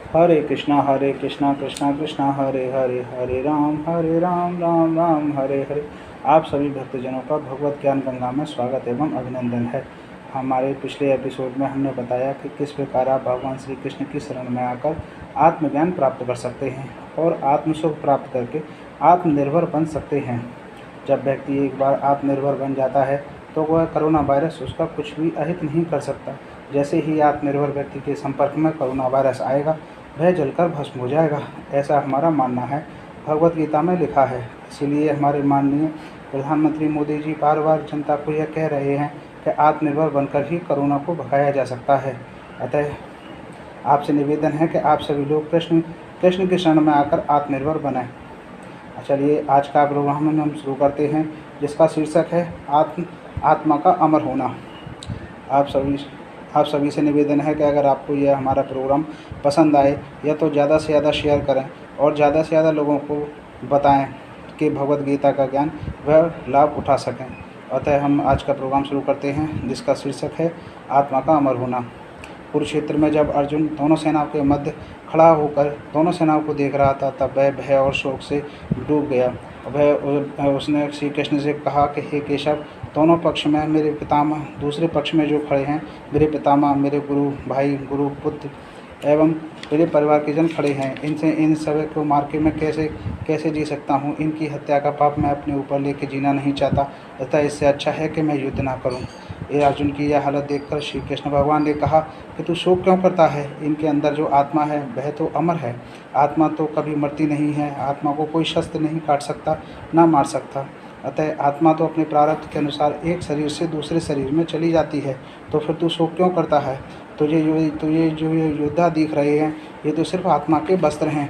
हरे कृष्णा कृष्णा कृष्णा हरे हरे, हरे राम राम हरे हरे। आप सभी भक्तजनों का भगवत ज्ञान गंगा में स्वागत एवं अभिनंदन है। हमारे पिछले एपिसोड में हमने बताया कि किस प्रकार आप भगवान श्री कृष्ण की शरण में आकर आत्मज्ञान प्राप्त कर सकते हैं और आत्मसुख प्राप्त करके आत्मनिर्भर बन सकते हैं। जब व्यक्ति एक बार आत्मनिर्भर बन जाता है तो वह कोरोना वायरस उसका कुछ भी अहित नहीं कर सकता। जैसे ही आत्मनिर्भर व्यक्ति के संपर्क में कोरोना वायरस आएगा वह जलकर भस्म हो जाएगा, ऐसा हमारा मानना है। भगवत गीता में लिखा है। इसीलिए हमारे माननीय प्रधानमंत्री मोदी जी बार बार जनता को यह कह रहे हैं कि आत्मनिर्भर बनकर ही कोरोना को भगाया जा सकता है। अतः आपसे निवेदन है कि आप सभी लोग कृष्ण की शरण में आकर आत्मनिर्भर बनें। चलिए आज का प्रोग्राम हम शुरू करते हैं, जिसका शीर्षक है आत्मा का अमर होना। आप सभी से निवेदन है कि अगर आपको यह हमारा प्रोग्राम पसंद आए या तो ज़्यादा से ज़्यादा शेयर करें और ज़्यादा से ज़्यादा लोगों को बताएं कि भगवत गीता का ज्ञान वह लाभ उठा सकें। अतः हम आज का प्रोग्राम शुरू करते हैं, जिसका शीर्षक है आत्मा का अमर होना। कुरुक्षेत्र में जब अर्जुन दोनों सेनाओं के मध्य खड़ा होकर दोनों सेनाओं को देख रहा था, तब वह भय और शोक से डूब गया। उसने श्री कृष्ण से कहा कि हे केशव, दोनों पक्ष में मेरे पितामह, दूसरे पक्ष में जो खड़े हैं मेरे पितामह, मेरे गुरु भाई, गुरु पुत्र एवं मेरे परिवार के जन खड़े हैं। इन सब को मार के मैं कैसे जी सकता हूँ। इनकी हत्या का पाप मैं अपने ऊपर लेके जीना नहीं चाहता, अतः इससे अच्छा है कि मैं युद्ध ना करूँ। ये अर्जुन की यह हालत देखकर श्री कृष्ण भगवान ने कहा कि तू शोक क्यों करता है। इनके अंदर जो आत्मा है वह तो अमर है। आत्मा तो कभी मरती नहीं है। आत्मा को कोई शस्त्र नहीं काट सकता, ना मार सकता। अतः आत्मा तो अपने प्रारब्ध के अनुसार एक शरीर से दूसरे शरीर में चली जाती है। तो फिर तू शोक क्यों करता है। तुझे जो ये योद्धा दिख रहे हैं, ये तो सिर्फ आत्मा के वस्त्र हैं,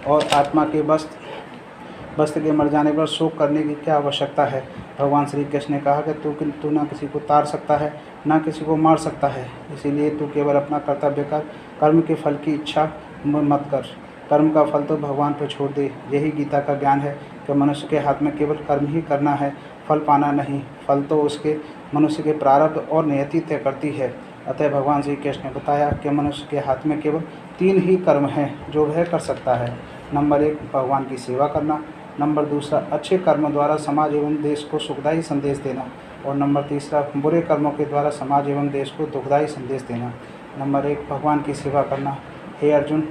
और आत्मा के वस्त्र के मर जाने पर शोक करने की क्या आवश्यकता है। भगवान श्री कृष्ण ने कहा कि तू ना किसी को तार सकता है, ना किसी को मार सकता है। इसीलिए तू केवल अपना कर्तव्य कर, कर्म के फल की इच्छा मत कर। कर्म का फल तो भगवान पर छोड़ दे। यही गीता का ज्ञान है कि मनुष्य के हाथ में केवल कर्म ही करना है, फल पाना नहीं। फल तो उसके मनुष्य के प्रारब्ध और नियति तय करती है। अतः भगवान श्री कृष्ण ने बताया कि मनुष्य के हाथ में केवल 3 ही कर्म हैं जो वह कर सकता है। नंबर 1 भगवान की सेवा करना, नंबर 2 अच्छे कर्मों द्वारा समाज एवं देश को सुखदायी संदेश देना, और नंबर 3 बुरे कर्मों के द्वारा समाज एवं देश को दुखदायी संदेश देना। नंबर 1 भगवान की सेवा करना। हे अर्जुन,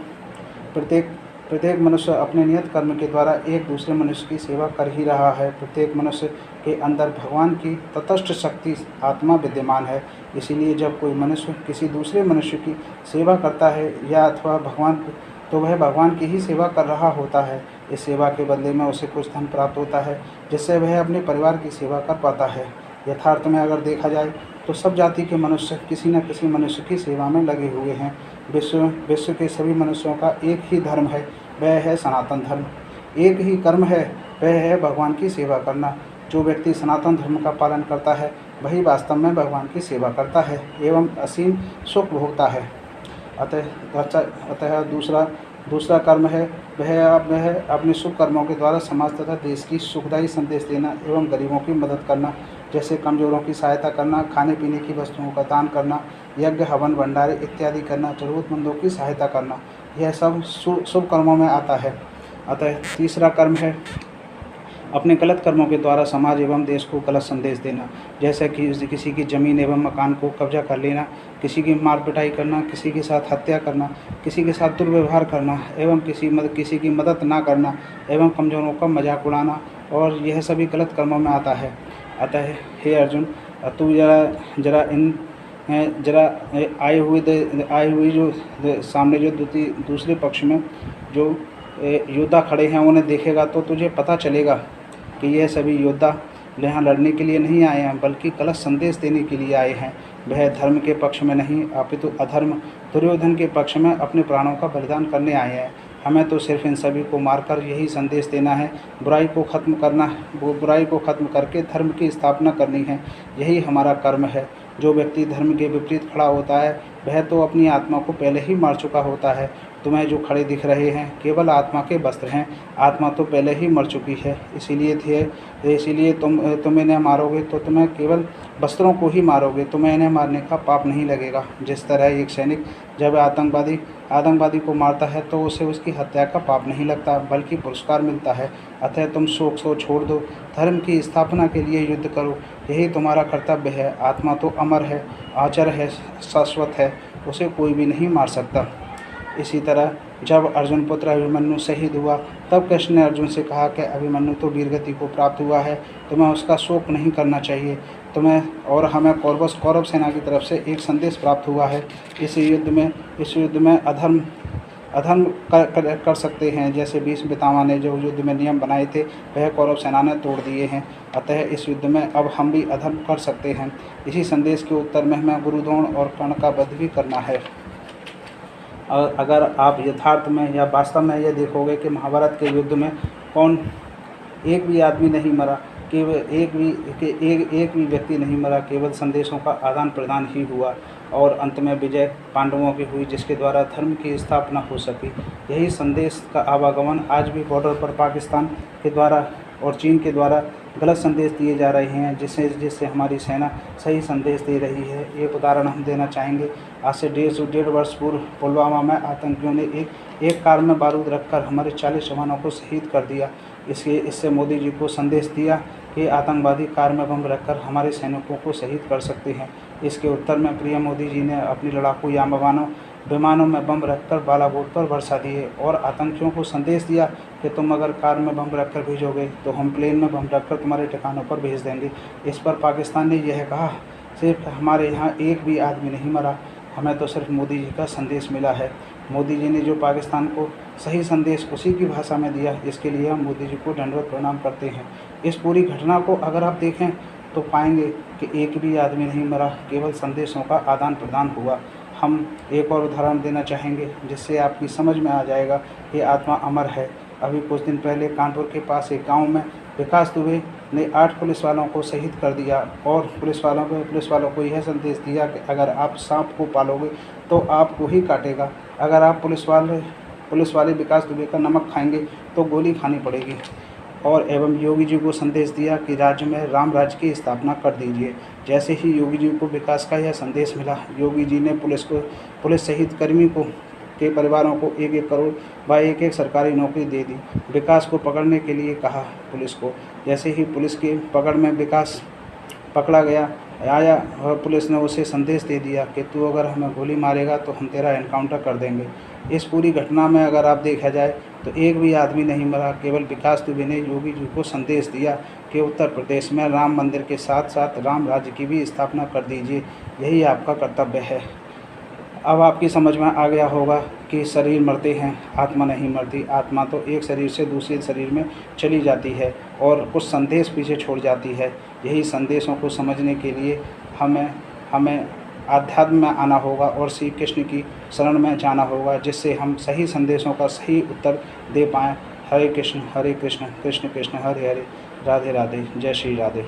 प्रत्येक मनुष्य अपने नियत कर्म के द्वारा एक दूसरे मनुष्य की सेवा कर ही रहा है। प्रत्येक मनुष्य के अंदर भगवान की तटस्थ शक्ति आत्मा विद्यमान है। इसीलिए जब कोई मनुष्य किसी दूसरे मनुष्य की सेवा करता है या अथवा तो वह भगवान की ही सेवा कर रहा होता है। इस सेवा के बदले में उसे कुछ धन प्राप्त होता है, जिससे वह अपने परिवार की सेवा कर पाता है। यथार्थ में अगर देखा जाए तो सब जाति के मनुष्य किसी न किसी मनुष्य की सेवा में लगे हुए हैं। विश्व के सभी मनुष्यों का एक ही धर्म है, वह है सनातन धर्म। एक ही कर्म है, वह है भगवान की सेवा करना। जो व्यक्ति सनातन धर्म का पालन करता है वही वास्तव में भगवान की सेवा करता है एवं असीम सुख भोगता है। अतः दूसरा कर्म है वह अपने शुभ कर्मों के द्वारा समाज तथा देश की सुखदायी संदेश देना एवं गरीबों की मदद करना, जैसे कमजोरों की सहायता करना, खाने पीने की वस्तुओं का दान करना, यज्ञ हवन भंडारे इत्यादि करना, जरूरतमंदों की सहायता करना। यह सब शुभ कर्मों में आता है। अतः तीसरा कर्म है अपने गलत कर्मों के द्वारा समाज एवं देश को गलत संदेश देना, जैसे कि किसी की ज़मीन एवं मकान को कब्जा कर लेना, किसी की मार पिटाई करना, किसी के साथ हत्या करना, किसी के साथ दुर्व्यवहार करना एवं किसी की मदद ना करना एवं कमज़ोरों का मजाक उड़ाना, और यह सभी गलत कर्मों में आता है। अतः हे अर्जुन, तू जरा आए हुए जो सामने जो दूसरे पक्ष में जो योद्धा खड़े हैं उन्हें देखेगा तो तुझे पता चलेगा कि यह सभी योद्धा यहाँ लड़ने के लिए नहीं आए हैं, बल्कि गलत संदेश देने के लिए आए हैं। वह धर्म के पक्ष में नहीं, अपितु अधर्म दुर्योधन के पक्ष में अपने प्राणों का बलिदान करने आए हैं। हमें तो सिर्फ इन सभी को मारकर यही संदेश देना है, बुराई को खत्म करके धर्म की स्थापना करनी है। यही हमारा कर्म है। जो व्यक्ति धर्म के विपरीत खड़ा होता है वह तो अपनी आत्मा को पहले ही मार चुका होता है। तुम्हें जो खड़े दिख रहे हैं केवल आत्मा के वस्त्र हैं, आत्मा तो पहले ही मर चुकी है। इसीलिए तुम इन्हें मारोगे तो तुम्हें केवल वस्त्रों को ही मारोगे, तुम्हें इन्हें मारने का पाप नहीं लगेगा। जिस तरह एक सैनिक जब आतंकवादी को मारता है तो उसे उसकी हत्या का पाप नहीं लगता बल्कि पुरस्कार मिलता है। अतः तुम शोक को छोड़ दो, धर्म की स्थापना के लिए युद्ध करो, यही तुम्हारा कर्तव्य है। आत्मा तो अमर है, अचर है, शाश्वत है, उसे कोई भी नहीं मार सकता। इसी तरह जब अर्जुन पुत्र अभिमन्यु शहीद हुआ तब कृष्ण ने अर्जुन से कहा कि अभिमन्यु तो वीरगति को प्राप्त हुआ है, तुम्हें उसका शोक नहीं करना चाहिए। तुम्हें और हमें कौरव सेना की तरफ से एक संदेश प्राप्त हुआ है। इस युद्ध में अधर्म कर सकते हैं, जैसे भीष्म पितामह ने जो युद्ध में नियम बनाए थे वह कौरव सेना ने तोड़ दिए हैं। अतः इस युद्ध में अब हम भी अधर्म कर सकते हैं। इसी संदेश के उत्तर में हमें गुरुद्रोण और कर्ण का वध भी करना है। और अगर आप यथार्थ में या वास्तव में ये देखोगे कि महाभारत के युद्ध में एक भी आदमी नहीं मरा, केवल एक भी व्यक्ति नहीं मरा, केवल संदेशों का आदान प्रदान ही हुआ और अंत में विजय पांडवों की हुई, जिसके द्वारा धर्म की स्थापना हो सकी। यही संदेश का आवागमन आज भी बॉर्डर पर पाकिस्तान के द्वारा और चीन के द्वारा गलत संदेश दिए जा रहे हैं, जिससे हमारी सेना सही संदेश दे रही है। एक उदाहरण हम देना चाहेंगे। आज से 1.5 वर्ष पूर्व पुलवामा में आतंकियों ने एक कार में बारूद रखकर हमारे 40 जवानों को शहीद कर दिया। इससे मोदी जी को संदेश दिया कि आतंकवादी कार में बम रखकर हमारे सैनिकों को शहीद कर सकते हैं। इसके उत्तर में प्रिय मोदी जी ने अपनी लड़ाकू यान विमानों में बम रखकर बालाकोट पर बरसा दिए और आतंकियों को संदेश दिया कि तुम अगर कार में बम रखकर भेजोगे तो हम प्लेन में बम रखकर तुम्हारे ठिकानों पर भेज देंगे। इस पर पाकिस्तान ने यह कहा, सिर्फ हमारे यहाँ एक भी आदमी नहीं मरा, हमें तो सिर्फ मोदी जी का संदेश मिला है। मोदी जी ने जो पाकिस्तान को सही संदेश उसी की भाषा में दिया, इसके लिए हम मोदी जी को दंडवत प्रणाम करते हैं। इस पूरी घटना को अगर आप देखें तो पाएंगे कि एक भी आदमी नहीं मरा, केवल संदेशों का आदान प्रदान हुआ। हम एक और उदाहरण देना चाहेंगे जिससे आपकी समझ में आ जाएगा कि आत्मा अमर है। अभी कुछ दिन पहले कानपुर के पास एक गांव में विकास दुबे ने 8 पुलिस वालों को शहीद कर दिया और पुलिस वालों को यह संदेश दिया कि अगर आप सांप को पालोगे तो आपको ही काटेगा, अगर आप पुलिस वाले विकास दुबे का नमक खाएंगे तो गोली खानी पड़ेगी। और एवं योगी जी को संदेश दिया कि राज्य में राम राज्य की स्थापना कर दीजिए। जैसे ही योगी जी को विकास का यह संदेश मिला, योगी जी ने पुलिस शहीद कर्मी के परिवारों को 1-1 करोड़ व 1-1 सरकारी नौकरी दे दी। विकास को पकड़ने के लिए कहा पुलिस को। जैसे ही पुलिस की पकड़ में विकास पकड़ा आया और पुलिस ने उसे संदेश दे दिया कि तू अगर हमें गोली मारेगा तो हम तेरा एनकाउंटर कर देंगे। इस पूरी घटना में अगर आप देखा जाए तो एक भी आदमी नहीं मरा, केवल विकास दुबे ने योगी जी को संदेश दिया कि उत्तर प्रदेश में राम मंदिर के साथ साथ राम राज्य की भी स्थापना कर दीजिए, यही आपका कर्तव्य है। अब आपकी समझ में आ गया होगा कि शरीर मरते हैं, आत्मा नहीं मरती। आत्मा तो एक शरीर से दूसरे शरीर में चली जाती है और कुछ संदेश पीछे छोड़ जाती है। यही संदेशों को समझने के लिए हमें आध्यात्म में आना होगा और श्री कृष्ण की शरण में जाना होगा, जिससे हम सही संदेशों का सही उत्तर दे पाएँ। हरे कृष्ण कृष्ण कृष्ण हरे हरे, राधे राधे, जय श्री राधे।